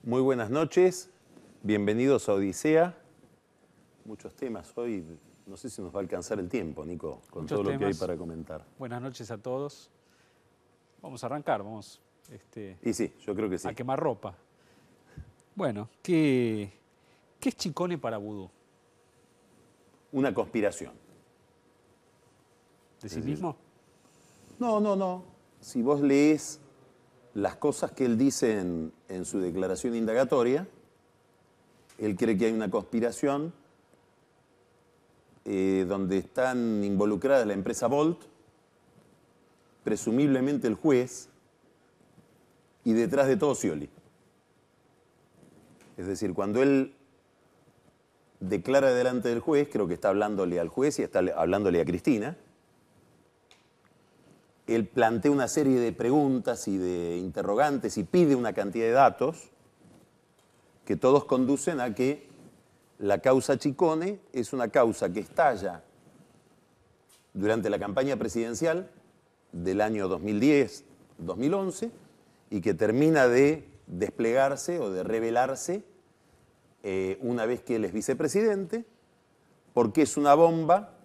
Muy buenas noches, bienvenidos a Odisea. Muchos temas hoy, no sé si nos va a alcanzar el tiempo, Nico, con Muchos todo lo que hay temas. para comentar. Buenas noches a todos. Vamos a arrancar, vamos Y sí, yo creo que sí. a quemar ropa. Bueno, ¿qué es Chicone para Vudú? Una conspiración. ¿De sí mismo? No. Si vos lees las cosas que él dice en su declaración indagatoria, él cree que hay una conspiración donde están involucradas la empresa Volt, presumiblemente el juez, y detrás de todo Scioli. Es decir, cuando él declara delante del juez, creo que está hablándole al juez y está hablándole a Cristina, él plantea una serie de preguntas y de interrogantes y pide una cantidad de datos que todos conducen a que la causa Chicone es una causa que estalla durante la campaña presidencial del año 2010-2011 y que termina de desplegarse o de revelarse una vez que él es vicepresidente, porque es una bomba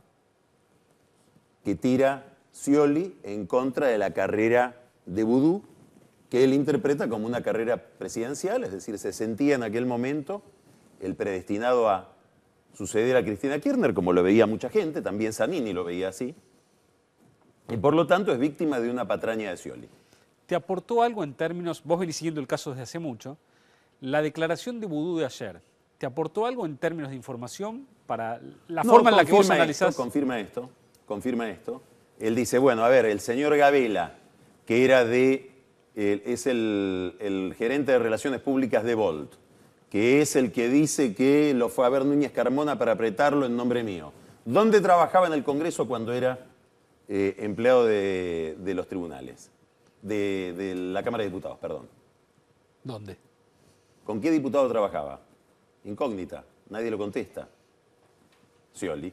que tira Scioli en contra de la carrera de Vudú, que él interpreta como una carrera presidencial, es decir, se sentía en aquel momento el predestinado a suceder a Cristina Kirchner, como lo veía mucha gente, también Zanini lo veía así, y por lo tanto es víctima de una patraña de Scioli. ¿Te aportó algo en términos, vos venís siguiendo el caso desde hace mucho, la declaración de Vudú de ayer, ¿te aportó algo en términos de información para la forma en la que vos analizás? Confirma esto. Él dice, bueno, a ver, el señor Gabela, que era es el gerente de Relaciones Públicas de Volt, que es el que dice que lo fue a ver Núñez Carmona para apretarlo en nombre mío. ¿Dónde trabajaba en el Congreso cuando era empleado de los tribunales? De la Cámara de Diputados, perdón. ¿Dónde? ¿Con qué diputado trabajaba? Incógnita, nadie lo contesta. Scioli.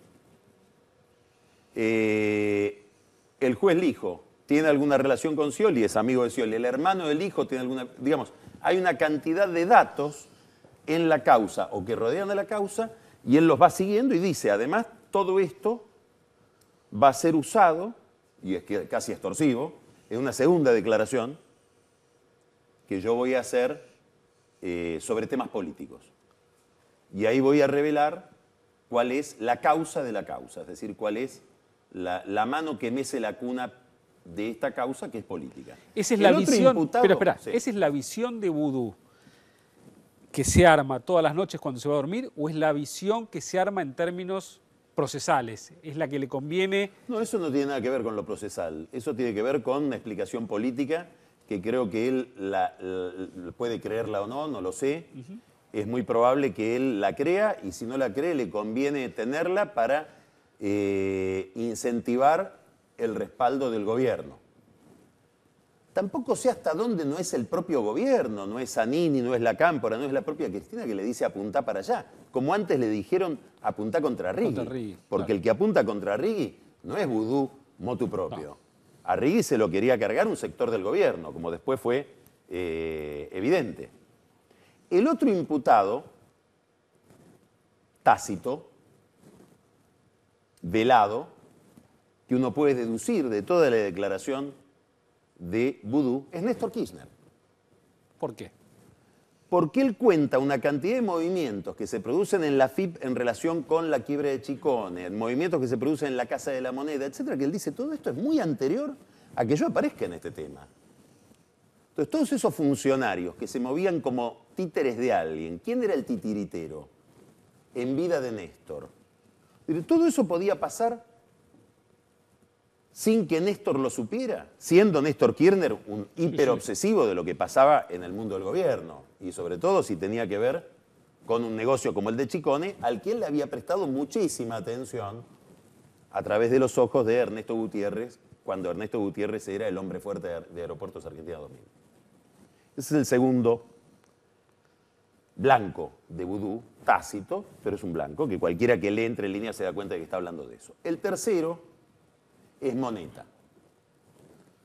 El juez Lijo tiene alguna relación con Scioli, es amigo de Scioli. El hermano del hijo tiene alguna... Digamos, hay una cantidad de datos en la causa o que rodean a la causa y él los va siguiendo y dice, además, todo esto va a ser usado, y es casi extorsivo, en una segunda declaración que yo voy a hacer sobre temas políticos. Y ahí voy a revelar cuál es la causa de la causa, es decir, cuál es la mano que mece la cuna de esta causa, que es política. Esa es la visión, espera, sí. ¿Esa es la visión de Vudú que se arma todas las noches cuando se va a dormir o es la visión que se arma en términos procesales? ¿Es la que le conviene? No, eso no tiene nada que ver con lo procesal. Eso tiene que ver con una explicación política que creo que él puede creerla o no, no lo sé. Es muy probable que él la crea y si no la cree le conviene tenerla para incentivar el respaldo del gobierno. Tampoco sé hasta dónde no es el propio gobierno, no es Zanini, no es la Cámpora, no es la propia Cristina que le dice apuntá para allá. Como antes le dijeron apuntá contra Righi. Porque claro, el que apunta contra Righi no es Vudú motu propio. No. A Righi se lo quería cargar un sector del gobierno, como después fue evidente. El otro imputado, tácito, velado, que uno puede deducir de toda la declaración de Vudú, es Néstor Kirchner. ¿Por qué? Porque él cuenta una cantidad de movimientos que se producen en la FIP en relación con la quiebra de Chicone, movimientos que se producen en la Casa de la Moneda, etcétera, que él dice, todo esto es muy anterior a que yo aparezca en este tema. Entonces, todos esos funcionarios que se movían como títeres de alguien, ¿quién era el titiritero en vida de Néstor? Todo eso podía pasar sin que Néstor lo supiera, siendo Néstor Kirchner un hiperobsesivo de lo que pasaba en el mundo del gobierno, y sobre todo si tenía que ver con un negocio como el de Chicone, al que él le había prestado muchísima atención a través de los ojos de Ernesto Gutiérrez, cuando Ernesto Gutiérrez era el hombre fuerte de Aeropuertos Argentina 2000. Ese es el segundo blanco de Vudú, tácito, pero es un blanco, que cualquiera que lee entre líneas se da cuenta de que está hablando de eso. El tercero es Moneta.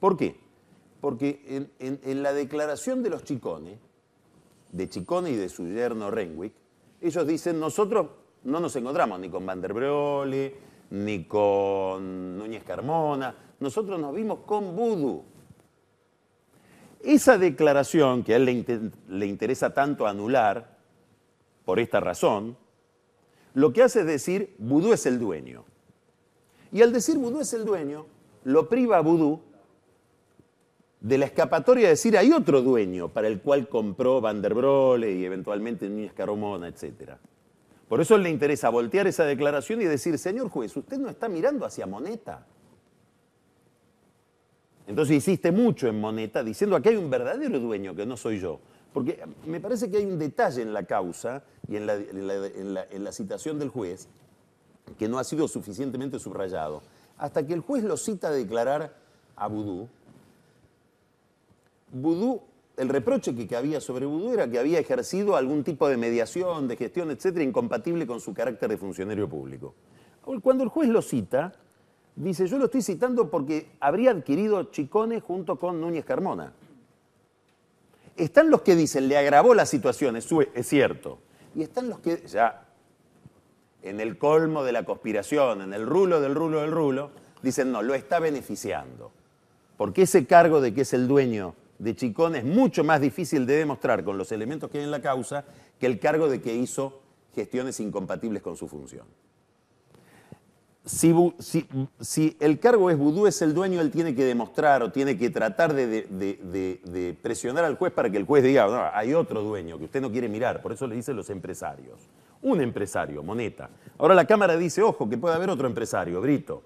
¿Por qué? Porque en la declaración de los Chicone, de Ciccone y de su yerno Renwick, ellos dicen, nosotros no nos encontramos ni con Van der Brohe, ni con Núñez Carmona, nosotros nos vimos con Vudú. Esa declaración que a él le interesa tanto anular, por esta razón, lo que hace es decir, Vudú es el dueño. Y al decir Vudú es el dueño, lo priva a Vudú de la escapatoria de decir, hay otro dueño para el cual compró Van der Brohe y eventualmente Núñez Carmona, etc. Por eso le interesa voltear esa declaración y decir, señor juez, usted no está mirando hacia Moneta. Entonces insiste mucho en Moneta, diciendo que hay un verdadero dueño, que no soy yo. Porque me parece que hay un detalle en la causa y en la citación del juez que no ha sido suficientemente subrayado. Hasta que el juez lo cita a declarar a Vudú, el reproche que había sobre Vudú era que había ejercido algún tipo de mediación, de gestión, etcétera, incompatible con su carácter de funcionario público. Cuando el juez lo cita, dice, yo lo estoy citando porque habría adquirido Ciccone junto con Núñez Carmona. Están los que dicen, le agravó la situación, es cierto. Y están los que, ya en el colmo de la conspiración, en el rulo del rulo del rulo, dicen, no, lo está beneficiando. Porque ese cargo de que es el dueño de Ciccone es mucho más difícil de demostrar con los elementos que hay en la causa que el cargo de que hizo gestiones incompatibles con su función. Si el cargo es Vudú es el dueño, él tiene que demostrar o tiene que tratar de presionar al juez para que el juez diga, no, hay otro dueño que usted no quiere mirar, por eso le dicen los empresarios. Un empresario, Moneta. Ahora la Cámara dice, ojo, que puede haber otro empresario, Brito.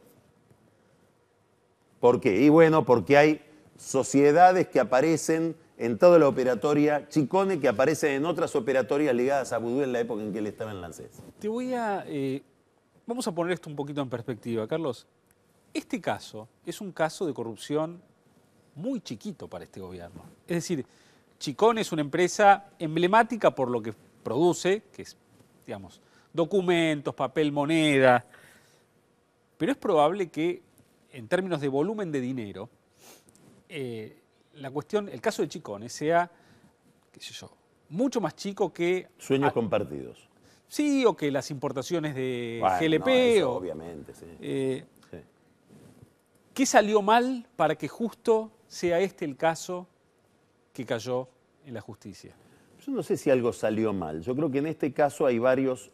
¿Por qué? Y bueno, porque hay sociedades que aparecen en toda la operatoria, Ciccone que aparecen en otras operatorias ligadas a Vudú en la época en que él estaba en Lancés. Te voy a... Vamos a poner esto un poquito en perspectiva, Carlos. Este caso es un caso de corrupción muy chiquito para este gobierno. Es decir, Ciccone es una empresa emblemática por lo que produce, que es, digamos, documentos, papel, moneda, pero es probable que, en términos de volumen de dinero, el caso de Ciccone sea, qué sé yo, mucho más chico que... Sueños compartidos. Sí, o que las importaciones de bueno, GLP. No, eso, obviamente, sí. Sí. ¿Qué salió mal para que justo sea este el caso que cayó en la justicia? Yo no sé si algo salió mal. Yo creo que en este caso hay varios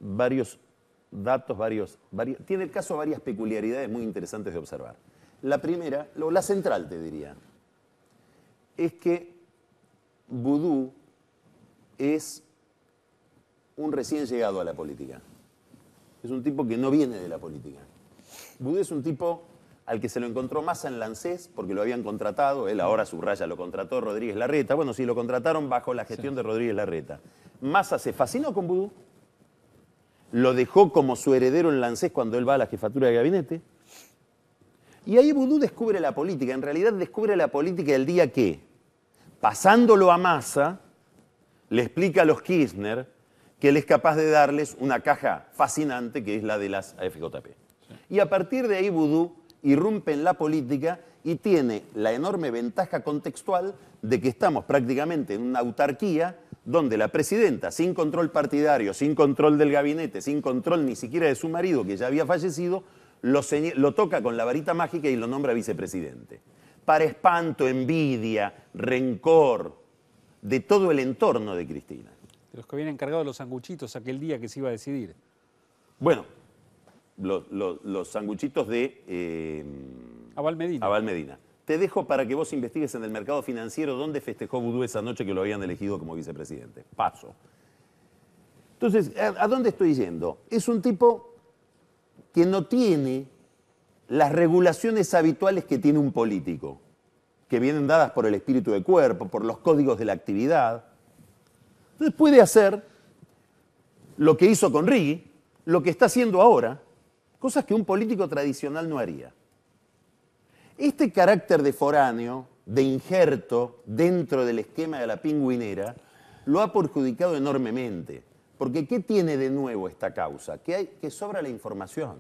datos, tiene el caso varias peculiaridades muy interesantes de observar. La primera, la central te diría, es que Vudú es un recién llegado a la política. Es un tipo que no viene de la política. Vudú es un tipo al que se lo encontró Massa en Lancés porque lo habían contratado, él ahora subraya, lo contrató Rodríguez Larreta. Bueno, sí, lo contrataron bajo la gestión de Rodríguez Larreta. Massa se fascinó con Vudú, lo dejó como su heredero en Lancés cuando él va a la jefatura de gabinete. Y ahí Vudú descubre la política. En realidad descubre la política el día que, pasándolo a Massa, le explica a los Kirchner que él es capaz de darles una caja fascinante que es la de las AFJP. Sí. Y a partir de ahí Vudú irrumpe en la política y tiene la enorme ventaja contextual de que estamos prácticamente en una autarquía donde la presidenta, sin control partidario, sin control del gabinete, sin control ni siquiera de su marido, que ya había fallecido, lo toca con la varita mágica y lo nombra vicepresidente. Para espanto, envidia, rencor de todo el entorno de Cristina. De los que habían encargado los sanguchitos aquel día que se iba a decidir. Bueno, los sanguchitos de... Abal Medina. Abal Medina. Te dejo para que vos investigues en el mercado financiero dónde festejó Vudú esa noche que lo habían elegido como vicepresidente. Paso. Entonces, ¿a dónde estoy yendo? Es un tipo que no tiene las regulaciones habituales que tiene un político, que vienen dadas por el espíritu de cuerpo, por los códigos de la actividad. Entonces puede hacer lo que hizo con Rigui, lo que está haciendo ahora, cosas que un político tradicional no haría. Este carácter de foráneo, de injerto dentro del esquema de la pingüinera, lo ha perjudicado enormemente. Porque ¿qué tiene de nuevo esta causa? Que sobra la información.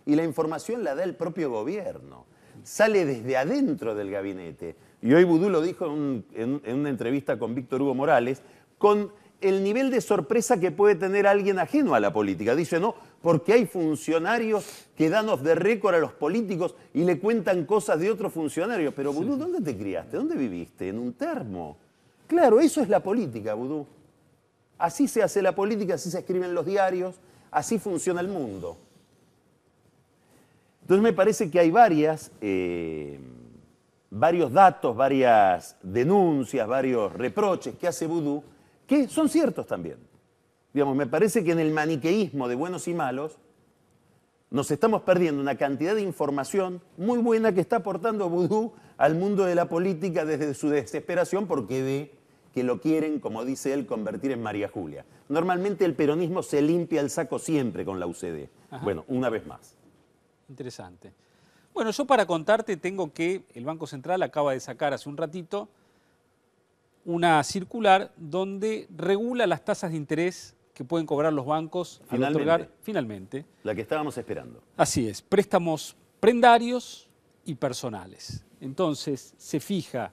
Y la información la da el propio gobierno. Sale desde adentro del gabinete. Y hoy Vudú lo dijo en una entrevista con Víctor Hugo Morales, con el nivel de sorpresa que puede tener alguien ajeno a la política. Dice, no, porque hay funcionarios que dan off the record a los políticos y le cuentan cosas de otros funcionarios. Pero, Vudú, ¿dónde te criaste? ¿Dónde viviste? En un termo. Claro, eso es la política, Vudú. Así se hace la política, así se escriben los diarios, así funciona el mundo. Entonces me parece que hay varios datos, varias denuncias, varios reproches que hace Vudú, que son ciertos también. Digamos, me parece que en el maniqueísmo de buenos y malos nos estamos perdiendo una cantidad de información muy buena que está aportando Vudú al mundo de la política desde su desesperación porque ve que lo quieren, como dice él, convertir en María Julia. Normalmente el peronismo se limpia el saco siempre con la UCD. Ajá. Bueno, una vez más. Interesante. Bueno, yo para contarte tengo que el Banco Central acaba de sacar hace un ratito una circular donde regula las tasas de interés que pueden cobrar los bancos al otorgar, finalmente. La que estábamos esperando. Así es, préstamos prendarios y personales. Entonces se fija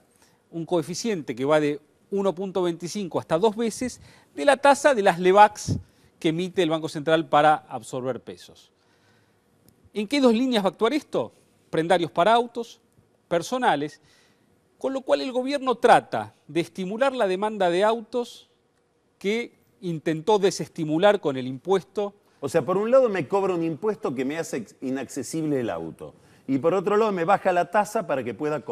un coeficiente que va de 1.25 hasta 2 veces de la tasa de las LEBACs que emite el Banco Central para absorber pesos. ¿En qué 2 líneas va a actuar esto? Prendarios para autos, personales, con lo cual el gobierno trata de estimular la demanda de autos que intentó desestimular con el impuesto. O sea, por un lado me cobra un impuesto que me hace inaccesible el auto y por otro lado me baja la tasa para que pueda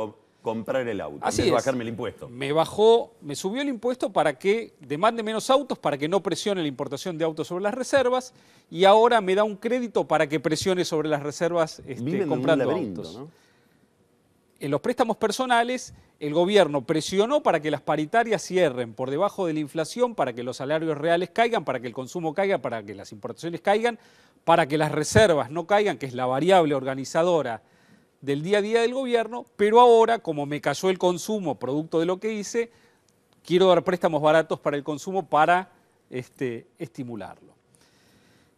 comprar el auto. Así es. Bajarme el impuesto. Me subió el impuesto para que demande menos autos, para que no presione la importación de autos sobre las reservas y ahora me da un crédito para que presione sobre las reservas comprando en un laberinto, autos. ¿no? En los préstamos personales, el gobierno presionó para que las paritarias cierren por debajo de la inflación, para que los salarios reales caigan, para que el consumo caiga, para que las importaciones caigan, para que las reservas no caigan, que es la variable organizadora del día a día del gobierno, pero ahora, como me cayó el consumo producto de lo que hice, quiero dar préstamos baratos para el consumo para estimularlo.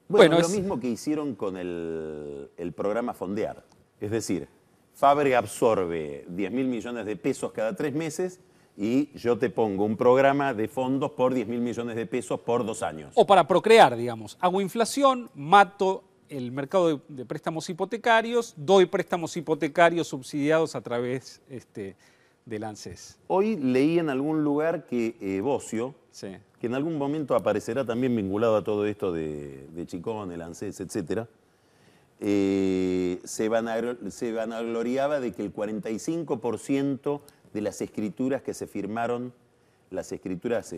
Bueno, es lo mismo que hicieron con el programa Fondear. Es decir, Fábrega absorbe 10.000 millones de pesos cada 3 meses y yo te pongo un programa de fondos por 10.000 millones de pesos por 2 años. O para procrear, digamos. Hago inflación, mato el mercado de préstamos hipotecarios, doy préstamos hipotecarios subsidiados a través del ANSES. Hoy leí en algún lugar que Bocio, sí, que en algún momento aparecerá también vinculado a todo esto de Chicón, el ANSES, etcétera, se vanagloriaba de que el 45% de las escrituras que se firmaron, las escrituras,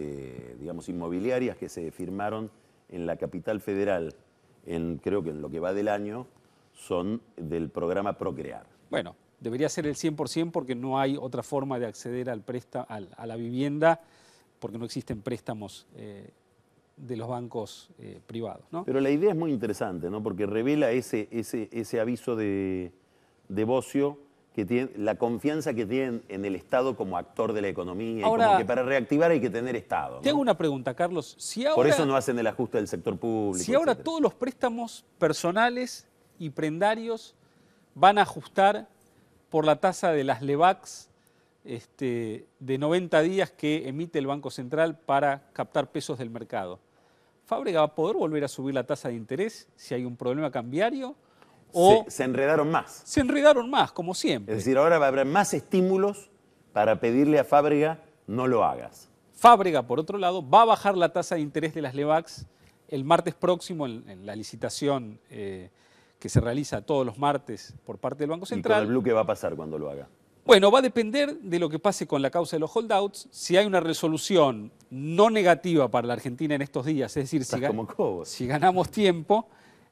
digamos, inmobiliarias que se firmaron en la capital federal, creo que en lo que va del año, son del programa Procrear. Bueno, debería ser el 100% porque no hay otra forma de acceder a la vivienda, porque no existen préstamos de los bancos privados, ¿no? Pero la idea es muy interesante, ¿no? Porque revela ese aviso de Bocio, que tiene la confianza que tienen en el Estado como actor de la economía. Ahora, y como que para reactivar hay que tener Estado, ¿no? Te hago una pregunta, Carlos. Por eso no hacen el ajuste del sector público. Si ahora todos los préstamos personales y prendarios van a ajustar por la tasa de las LEBACs de 90 días que emite el Banco Central para captar pesos del mercado, ¿Fábrega va a poder volver a subir la tasa de interés si hay un problema cambiario? ¿O se enredaron más? Se enredaron más, como siempre. Es decir, ahora va a haber más estímulos para pedirle a Fábrega no lo hagas. Fábrega, por otro lado, va a bajar la tasa de interés de las LEBACs el martes próximo en la licitación que se realiza todos los martes por parte del Banco Central. ¿Y con el blue qué va a pasar cuando lo haga? Bueno, va a depender de lo que pase con la causa de los holdouts. Si hay una resolución no negativa para la Argentina en estos días, es decir, si ganamos tiempo,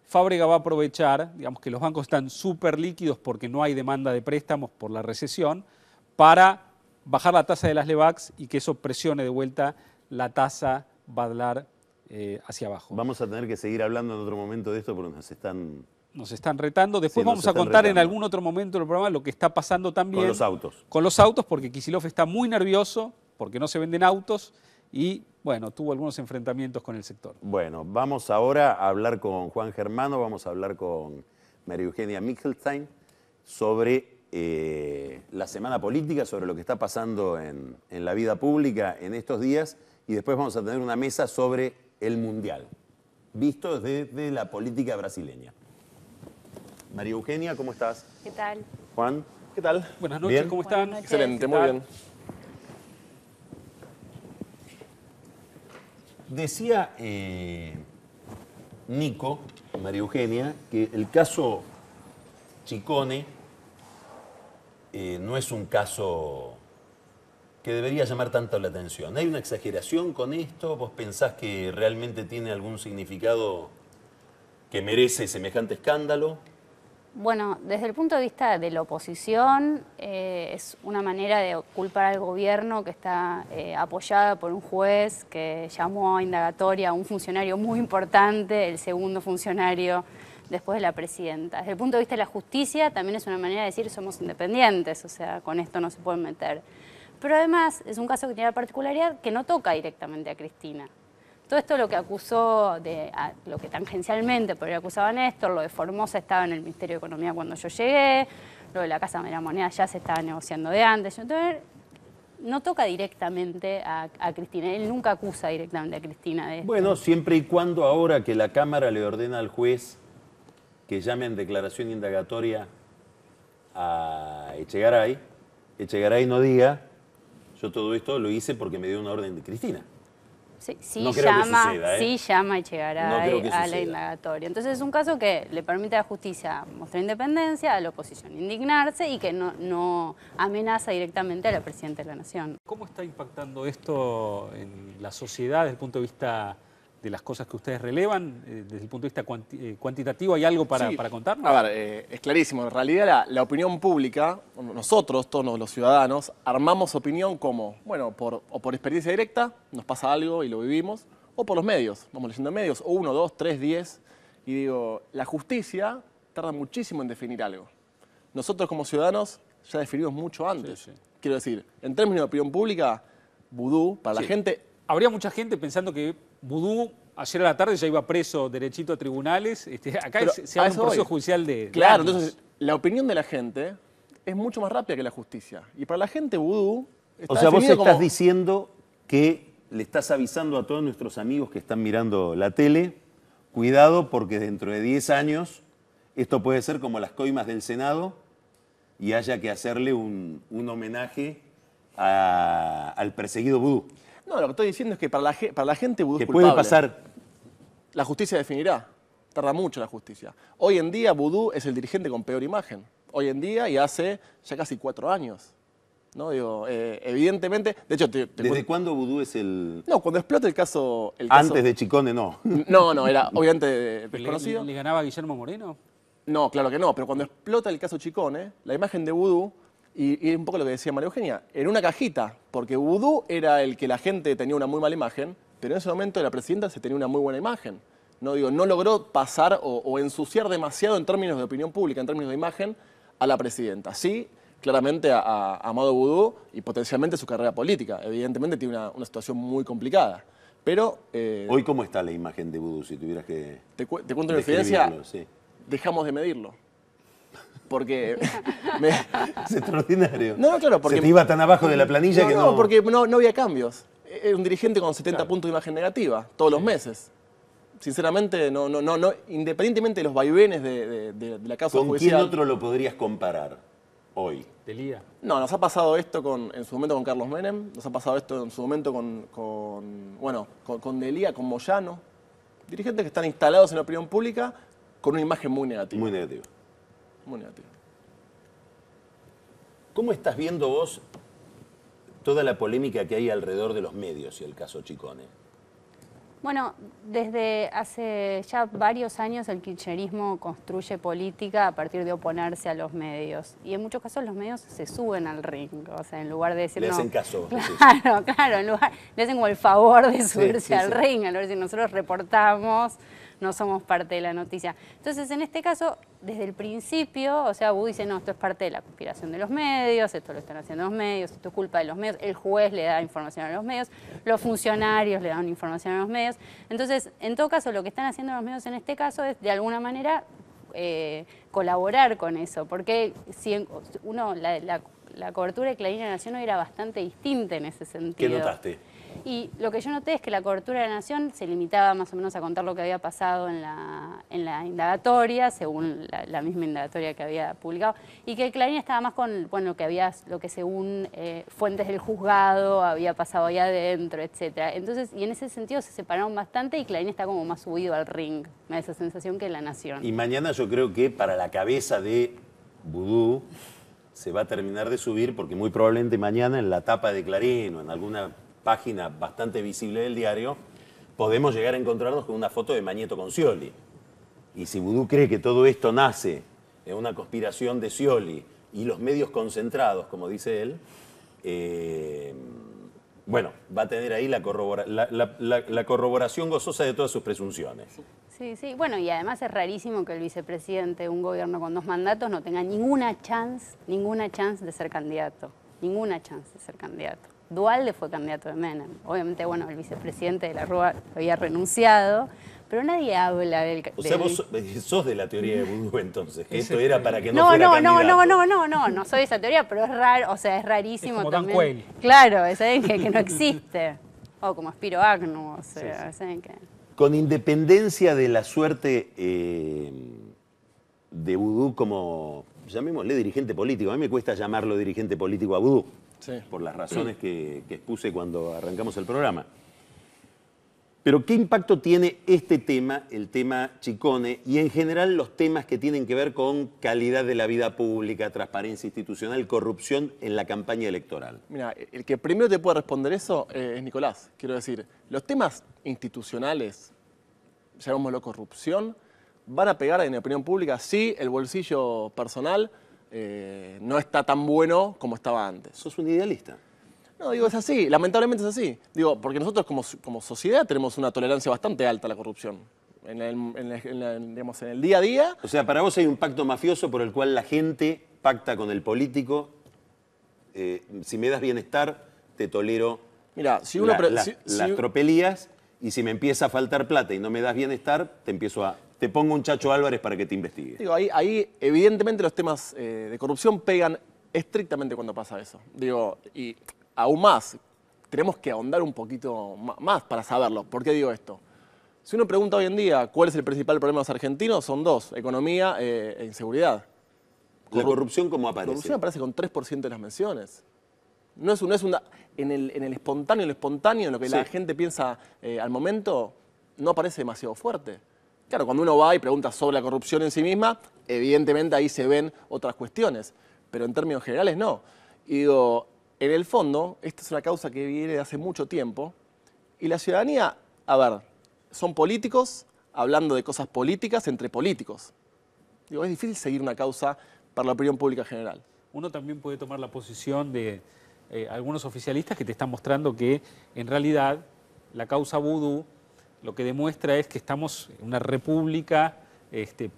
Fábrega va a aprovechar, digamos que los bancos están súper líquidos porque no hay demanda de préstamos por la recesión, para bajar la tasa de las LEBACs y que eso presione de vuelta la tasa badlar hacia abajo. Vamos a tener que seguir hablando en otro momento de esto porque nos están retando. Después vamos a contar en algún otro momento del programa lo que está pasando también. Con los autos. Con los autos, porque Kicillof está muy nervioso, porque no se venden autos y, bueno, tuvo algunos enfrentamientos con el sector. Bueno, vamos ahora a hablar con Juan Germano, vamos a hablar con María Eugenia Michelstein sobre la semana política, sobre lo que está pasando en la vida pública en estos días, y después vamos a tener una mesa sobre el Mundial, visto desde la política brasileña. María Eugenia, ¿cómo estás? ¿Qué tal? Juan, ¿qué tal? Buenas noches, ¿Bien? ¿cómo están? Buenas noches. Excelente, muy bien. Decía Nico, María Eugenia, que el caso Ciccone no es un caso que debería llamar tanto la atención. ¿Hay una exageración con esto? ¿Vos pensás que realmente tiene algún significado que merece semejante escándalo? Bueno, desde el punto de vista de la oposición, es una manera de culpar al gobierno que está apoyada por un juez que llamó a indagatoria a un funcionario muy importante, el segundo funcionario después de la presidenta. Desde el punto de vista de la justicia, también es una manera de decir somos independientes, o sea, con esto no se pueden meter. Pero además es un caso que tiene la particularidad que no toca directamente a Cristina. Todo esto lo que acusó, lo que tangencialmente podría acusar a Néstor, lo de Formosa estaba en el Ministerio de Economía cuando yo llegué, lo de la Casa de la Moneda ya se estaba negociando de antes. Entonces, no toca directamente a Cristina, él nunca acusa directamente a Cristina de esto. Bueno, siempre y cuando ahora que la Cámara le ordena al juez que llame en declaración indagatoria a Echegaray, Echegaray no diga, yo todo esto lo hice porque me dio una orden de Cristina. Sí, no creo llama, que suceda, ¿eh? sí llama y llegará No creo que a la suceda. indagatoria. Entonces es un caso que le permite a la justicia mostrar independencia, a la oposición indignarse y que no amenaza directamente a la Presidenta de la Nación. ¿Cómo está impactando esto en la sociedad desde el punto de vista de las cosas que ustedes relevan? Desde el punto de vista cuantitativo, ¿hay algo para contarnos? A ver, es clarísimo. En realidad la opinión pública, nosotros, todos los ciudadanos, armamos opinión como, bueno, o por experiencia directa, nos pasa algo y lo vivimos, o por los medios. Vamos leyendo medios, o 1, 2, 3, 10. Y digo, la justicia tarda muchísimo en definir algo. Nosotros como ciudadanos ya definimos mucho antes. Sí, sí. Quiero decir, en términos de opinión pública, vudú, para la Sí. gente... Habría mucha gente pensando que Vudú ayer a la tarde ya iba preso derechito a tribunales. Acá Pero se a abre un eso proceso voy. judicial de Claro, años. entonces la opinión de la gente es mucho más rápida que la justicia. Y para la gente vudú está O sea, vos definido estás como... diciendo que le estás avisando a todos nuestros amigos que están mirando la tele, cuidado porque dentro de 10 años esto puede ser como las coimas del Senado y haya que hacerle un homenaje al perseguido vudú. No, lo que estoy diciendo es que para la gente vudú Que es culpable. puede pasar. La justicia definirá. Tarda mucho la justicia. Hoy en día vudú es el dirigente con peor imagen. Hoy en día y hace ya casi 4 años. ¿No? Digo, evidentemente... De hecho, ¿Desde cuándo vudú es el...? No, cuando explota el caso... Antes de Ciccone no. No, era obviamente ¿Le desconocido. ganaba a Guillermo Moreno? No, claro que no, pero cuando explota el caso Ciccone, la imagen de vudú, y un poco lo que decía María Eugenia, en una cajita, porque vudú era el que la gente tenía una muy mala imagen, pero en ese momento la presidenta se tenía una muy buena imagen. No logró pasar o ensuciar demasiado en términos de opinión pública, en términos de imagen, a la presidenta. Sí, claramente a Amado Vudú y potencialmente su carrera política. Evidentemente tiene una situación muy complicada. Pero... Hoy, ¿cómo está la imagen de vudú, si tuvieras que te cuento una experiencia, describirlo? Sí. dejamos de medirlo. Porque... Es extraordinario. No, claro, porque... Se te iba tan abajo de la planilla que no... No, porque no había cambios. Era un dirigente con 70 puntos de imagen negativa, todos los meses. Sinceramente, independientemente de los vaivenes de la causa ¿Con judicial... quién otro lo podrías comparar hoy? Delía. No, nos ha pasado esto en su momento con Carlos Menem, nos ha pasado esto en su momento con Delía, con Moyano. Dirigentes que están instalados en la opinión pública con una imagen muy negativa. Muy negativo. Muy negativa. ¿Cómo estás viendo vos toda la polémica que hay alrededor de los medios y el caso Ciccone? Bueno, desde hace ya varios años el kirchnerismo construye política a partir de oponerse a los medios. Y en muchos casos los medios se suben al ring. O sea, en lugar de decir... Le no, hacen caso. Claro, le hacen como el favor de subirse sí, al sí. ring. A ver si nosotros reportamos, no somos parte de la noticia. Entonces, en este caso, desde el principio, o sea, Vudú dice, no, esto es parte de la conspiración de los medios, esto lo están haciendo los medios, esto es culpa de los medios, el juez le da información a los medios, los funcionarios le dan información a los medios. Entonces, en todo caso, lo que están haciendo los medios en este caso es, de alguna manera, colaborar con eso, porque si la cobertura de Clarín y La Nación era bastante distinta en ese sentido. ¿Qué notaste? Y lo que yo noté es que la cobertura de La Nación se limitaba más o menos a contar lo que había pasado en la indagatoria, según la misma indagatoria que había publicado, y que Clarín estaba más con lo que según fuentes del juzgado había pasado ahí adentro, etcétera. Entonces, y en ese sentido se separaron bastante y Clarín está como más subido al ring, me da esa sensación que La Nación. Y mañana yo creo que para la cabeza de Vudú se va a terminar de subir, porque muy probablemente mañana en la tapa de Clarín o en alguna página bastante visible del diario, podemos llegar a encontrarnos con una foto de Mañeto con Scioli. Y si Vudú cree que todo esto nace de una conspiración de Scioli y los medios concentrados, como dice él, bueno, va a tener ahí la corroboración gozosa de todas sus presunciones. Sí, sí. Bueno, y además es rarísimo que el vicepresidente de un gobierno con 2 mandatos no tenga ninguna chance de ser candidato. Ninguna chance de ser candidato. Duhalde fue candidato de Menem. Obviamente, bueno, el vicepresidente de la Rúa había renunciado, pero nadie habla del... O sea, vos sos de la teoría de Vudú, entonces, que esto era para que no fuera candidato. No soy de esa teoría, pero es raro, o sea, es rarísimo es como también. Dan Quayle. Claro, es alguien que no existe. O como Spiro Agnew, o sea, es alguien que... Con independencia de la suerte de Vudú como, llamémosle dirigente político, a mí me cuesta llamarlo dirigente político a Vudú, por las razones que expuse cuando arrancamos el programa. Pero ¿qué impacto tiene este tema, el tema Ciccone, y en general los temas que tienen que ver con calidad de la vida pública, transparencia institucional, corrupción en la campaña electoral? Mira, el que primero te puede responder eso es Nicolás. Quiero decir, los temas institucionales, llamémoslo corrupción, van a pegar en la opinión pública si el bolsillo personal no está tan bueno como estaba antes. ¿Sos un idealista? No, digo, es así, lamentablemente es así. Digo, porque nosotros como sociedad tenemos una tolerancia bastante alta a la corrupción. Digamos, en el día a día. O sea, para vos hay un pacto mafioso por el cual la gente pacta con el político. Si me das bienestar, te tolero Mira, si las tropelías, y si me empieza a faltar plata y no me das bienestar, te pongo un Chacho Álvarez para que te investigue. Digo, ahí evidentemente los temas de corrupción pegan estrictamente cuando pasa eso. Digo, y aún más, tenemos que ahondar un poquito más para saberlo. ¿Por qué digo esto? Si uno pregunta hoy en día cuál es el principal problema de los argentinos, son 2, economía e inseguridad. ¿La corrupción cómo aparece? La corrupción aparece con 3% de las menciones. No es una en el espontáneo, en lo que la gente piensa al momento, no aparece demasiado fuerte. Claro, cuando uno va y pregunta sobre la corrupción en sí misma, evidentemente ahí se ven otras cuestiones, pero en términos generales no. Y digo, en el fondo, esta es una causa que viene de hace mucho tiempo, y la ciudadanía, a ver, son políticos hablando de cosas políticas entre políticos. Digo, es difícil seguir una causa para la opinión pública general. Uno también puede tomar la posición de algunos oficialistas que te están mostrando que en realidad la causa Vudú lo que demuestra es que estamos en una república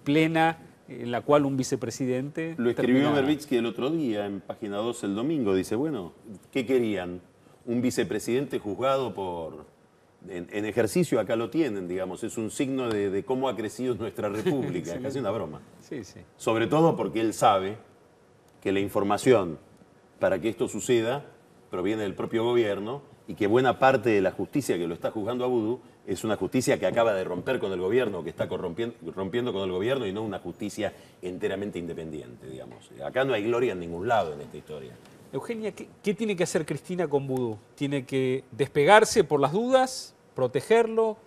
plena en la cual un vicepresidente... Lo escribió Berbitsky el otro día en Página 2 el domingo. Dice, bueno, ¿qué querían? Un vicepresidente juzgado en ejercicio, acá lo tienen, digamos. Es un signo de cómo ha crecido nuestra república. Es casi una broma. Sí, sí. Sobre todo porque él sabe que la información para que esto suceda proviene del propio gobierno y que buena parte de la justicia que lo está juzgando a Vudú es una justicia que acaba de romper con el gobierno, que está rompiendo con el gobierno y no una justicia enteramente independiente, digamos. Acá no hay gloria en ningún lado en esta historia. Eugenia, ¿qué tiene que hacer Cristina con Vudú? ¿Tiene que despegarse por las dudas? ¿Protegerlo?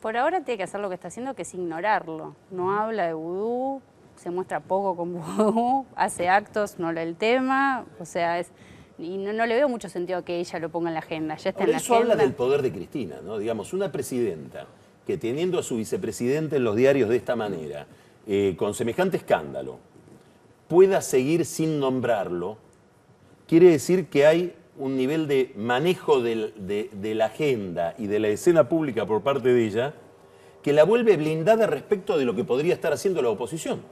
Por ahora tiene que hacer lo que está haciendo, que es ignorarlo. No habla de Vudú, se muestra poco con Vudú, hace actos, no lee el tema, o sea, y no le veo mucho sentido que ella lo ponga en la agenda. Ya está en la eso agenda. Habla del poder de Cristina, ¿no? Digamos, una presidenta que teniendo a su vicepresidente en los diarios de esta manera, con semejante escándalo, pueda seguir sin nombrarlo, quiere decir que hay un nivel de manejo de la agenda y de la escena pública por parte de ella que la vuelve blindada respecto de lo que podría estar haciendo la oposición.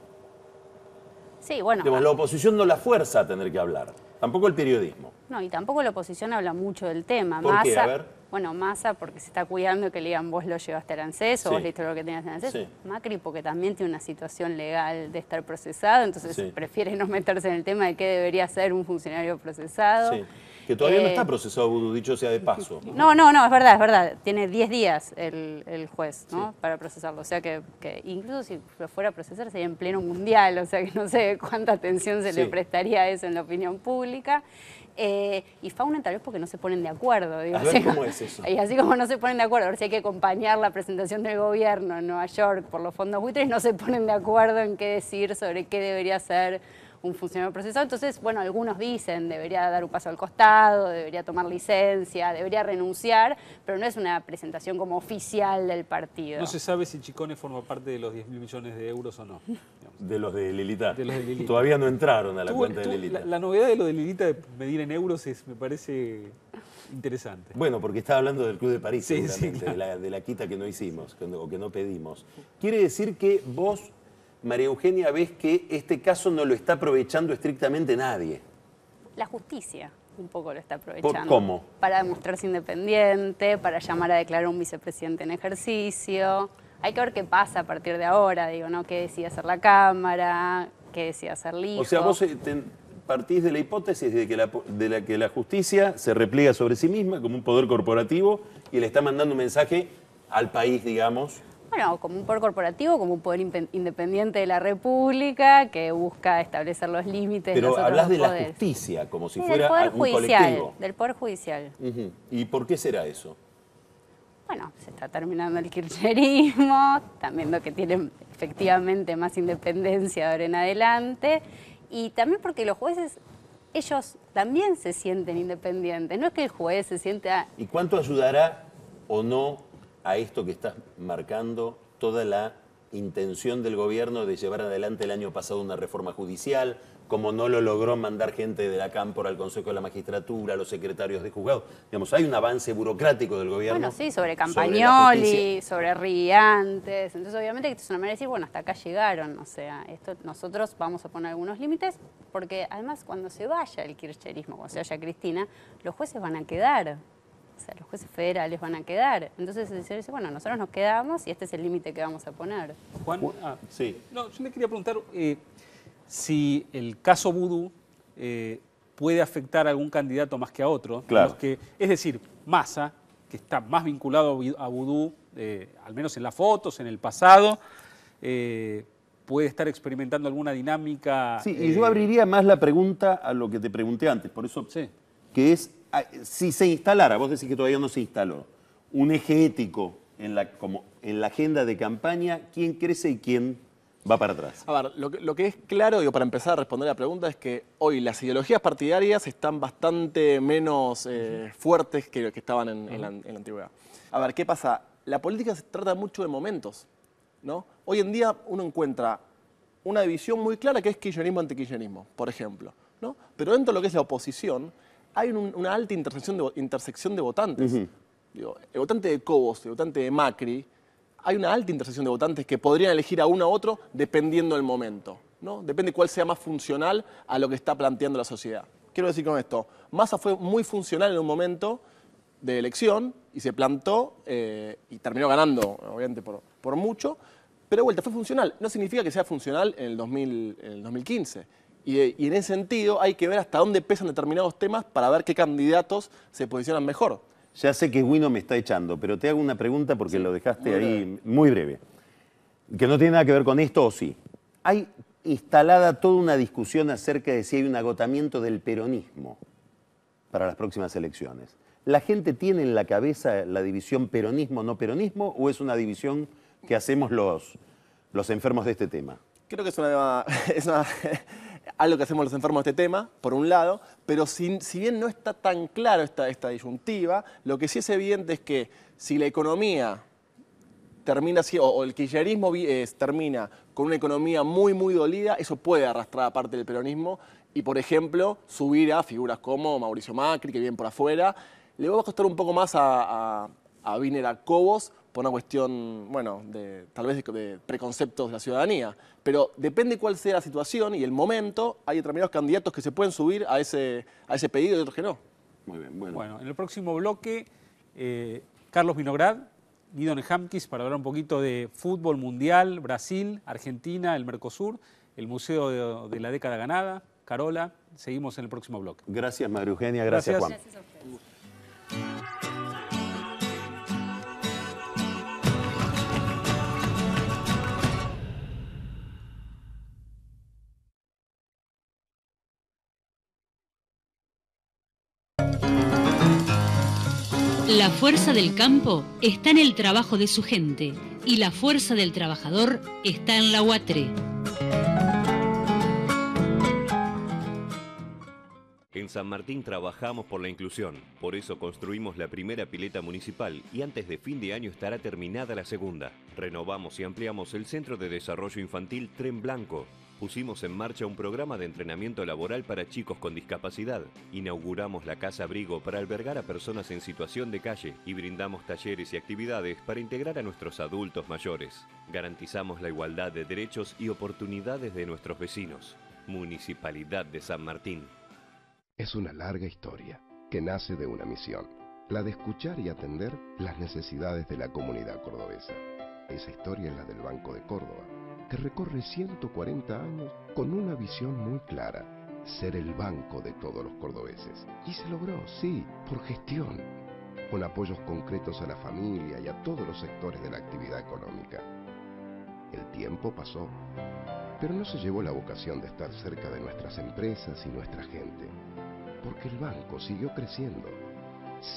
Sí, bueno. Digamos, la oposición no la fuerza a tener que hablar, tampoco el periodismo. No, y tampoco la oposición habla mucho del tema. ¿Por qué? A ver. bueno, Massa porque se está cuidando que le digan vos lo llevaste al ANSES o vos leíste lo que tenías en ANSES. Sí. Macri porque también tiene una situación legal de estar procesado, entonces prefiere no meterse en el tema de qué debería ser un funcionario procesado. Sí. Que todavía no está procesado Vudú, dicho sea de paso. No, es verdad. Tiene 10 días el juez, ¿no? Para procesarlo. O sea que incluso si lo fuera a procesar sería en pleno mundial, o sea que no sé cuánta atención se le prestaría a eso en la opinión pública. Y Fauna tal vez porque no se ponen de acuerdo. Digo, a ver cómo es eso. Y así como no se ponen de acuerdo, a ver si hay que acompañar la presentación del gobierno en Nueva York por los fondos buitres, no se ponen de acuerdo en qué decir sobre qué debería ser un funcionario procesado. Entonces, bueno, algunos dicen debería dar un paso al costado, debería tomar licencia, debería renunciar, pero no es una presentación como oficial del partido. No se sabe si Chicone forma parte de los 10.000 millones de euros o no. De los de Lilita. De los de Lilita. Todavía no entraron a la cuenta de Lilita. La novedad de lo de Lilita de medir en euros me parece interesante. Bueno, porque estaba hablando del Club de París, Sí, seguramente, claro. de la quita que no hicimos o que no pedimos. Quiere decir que vos, María Eugenia, ves que este caso no lo está aprovechando estrictamente nadie. La justicia un poco lo está aprovechando. ¿Cómo? Para demostrarse independiente, para llamar a declarar un vicepresidente en ejercicio. Hay que ver qué pasa a partir de ahora, digo, ¿no? ¿Qué decide hacer la Cámara? ¿Qué decide hacer Lijo? O sea, vos partís de la hipótesis de que la justicia se repliega sobre sí misma como un poder corporativo y le está mandando un mensaje al país, digamos. Bueno, como un poder corporativo, como un poder independiente de la República que busca establecer los límites. Pero hablas de la poderes. justicia, como si Sí, fuera del poder un judicial, colectivo. del Poder Judicial. Ujú. ¿Y por qué será eso? Bueno, se está terminando el kirchnerismo, están viendo que tienen efectivamente más independencia de ahora en adelante, y también porque los jueces, ellos también se sienten independientes, no es que el juez se sienta... ¿Y cuánto ayudará o no a esto que estás marcando toda la intención del gobierno de llevar adelante el año pasado una reforma judicial, como no lo logró mandar gente de la Cámpora al Consejo de la Magistratura, a los secretarios de juzgados? Digamos, hay un avance burocrático del gobierno. Bueno, sí, sobre la Campagnoli, justicia. sobre Riantes. Entonces, obviamente, esto es una manera de decir, bueno, hasta acá llegaron. O sea, esto nosotros vamos a poner algunos límites, porque además, cuando se vaya el kirchnerismo, cuando se vaya Cristina, los jueces van a quedar. O sea, los jueces federales van a quedar. Entonces, se dice, bueno, nosotros nos quedamos y este es el límite que vamos a poner. Juan, Sí. no, yo le quería preguntar si el caso Vudú puede afectar a algún candidato más que a otro. Claro. Es decir, Massa, que está más vinculado a Vudú, al menos en las fotos, en el pasado, puede estar experimentando alguna dinámica. Sí, y yo abriría más la pregunta a lo que te pregunté antes, por eso, Sí. que es, si se instalara, vos decís que todavía no se instaló, un eje ético en la agenda de campaña, ¿quién crece y quién va para atrás? A ver, lo que es claro, digo, para empezar a responder la pregunta, es que hoy las ideologías partidarias están bastante menos fuertes que estaban en la antigüedad. A ver, ¿qué pasa? La política se trata mucho de momentos, ¿no? Hoy en día uno encuentra una división muy clara que es kirchnerismo-antikirchnerismo, por ejemplo, ¿no? Pero dentro de lo que es la oposición hay una alta intersección de votantes. Digo, el votante de Cobos, el votante de Macri, hay una alta intersección de votantes que podrían elegir a uno u otro dependiendo del momento, ¿no? Depende cuál sea más funcional a lo que está planteando la sociedad. Quiero decir con esto, Massa fue muy funcional en un momento de elección y se plantó y terminó ganando, obviamente por mucho, pero de vuelta fue funcional. No significa que sea funcional en el 2015. Y en ese sentido hay que ver hasta dónde pesan determinados temas para ver qué candidatos se posicionan mejor. Ya sé que Guino me está echando, pero te hago una pregunta porque lo dejaste ahí muy breve. Que no tiene nada que ver con esto, o sí. Hay instalada toda una discusión acerca de si hay un agotamiento del peronismo para las próximas elecciones. ¿La gente tiene en la cabeza la división peronismo-no peronismo o es una división que hacemos los enfermos de este tema? Creo que es algo que hacemos los enfermos de este tema, por un lado, pero si bien no está tan claro esta disyuntiva, lo que sí es evidente es que si la economía termina así, o el kirchnerismo termina con una economía muy, muy dolida, eso puede arrastrar a parte del peronismo y, por ejemplo, subir a figuras como Mauricio Macri, que vienen por afuera. Le va a costar un poco más a Wiener, a Cobos, por una cuestión, bueno, tal vez de preconceptos de la ciudadanía. Pero depende cuál sea la situación y el momento, hay determinados candidatos que se pueden subir a ese pedido y otros que no. Muy bien, Bueno, en el próximo bloque Carlos Vinograd, Guido Nehamkis, para hablar un poquito de fútbol mundial, Brasil, Argentina, el Mercosur, el Museo de la Década Ganada. Carola, seguimos en el próximo bloque. Gracias, María Eugenia. Gracias, Juan. Gracias a ustedes. La fuerza del campo está en el trabajo de su gente y la fuerza del trabajador está en la UATRE. En San Martín trabajamos por la inclusión, por eso construimos la primera pileta municipal y antes de fin de año estará terminada la segunda. Renovamos y ampliamos el Centro de Desarrollo Infantil Tren Blanco. Pusimos en marcha un programa de entrenamiento laboral para chicos con discapacidad. Inauguramos la Casa Abrigo para albergar a personas en situación de calle y brindamos talleres y actividades para integrar a nuestros adultos mayores. Garantizamos la igualdad de derechos y oportunidades de nuestros vecinos. Municipalidad de San Martín. Es una larga historia que nace de una misión, la de escuchar y atender las necesidades de la comunidad cordobesa. Esa historia es la del Banco de Córdoba, que recorre 140 años con una visión muy clara, ser el banco de todos los cordobeses. Y se logró, sí, por gestión, con apoyos concretos a la familia y a todos los sectores de la actividad económica. El tiempo pasó, pero no se llevó la vocación de estar cerca de nuestras empresas y nuestra gente, porque el banco siguió creciendo.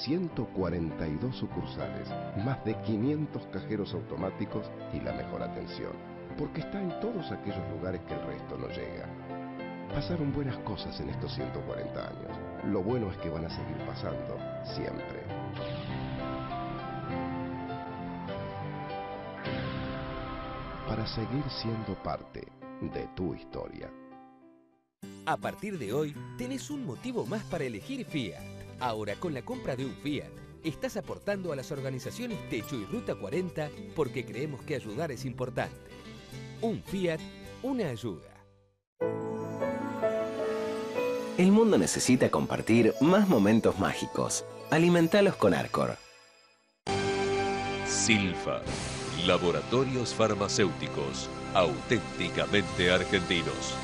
142 sucursales, más de 500 cajeros automáticos y la mejor atención, porque está en todos aquellos lugares que el resto no llega. Pasaron buenas cosas en estos 140 años. Lo bueno es que van a seguir pasando siempre. Para seguir siendo parte de tu historia. A partir de hoy, tenés un motivo más para elegir Fiat. Ahora, con la compra de un Fiat, estás aportando a las organizaciones Techo y Ruta 40 porque creemos que ayudar es importante. Un Fiat, una ayuda. El mundo necesita compartir más momentos mágicos. Alimentalos con Arcor. Silfa, laboratorios farmacéuticos auténticamente argentinos.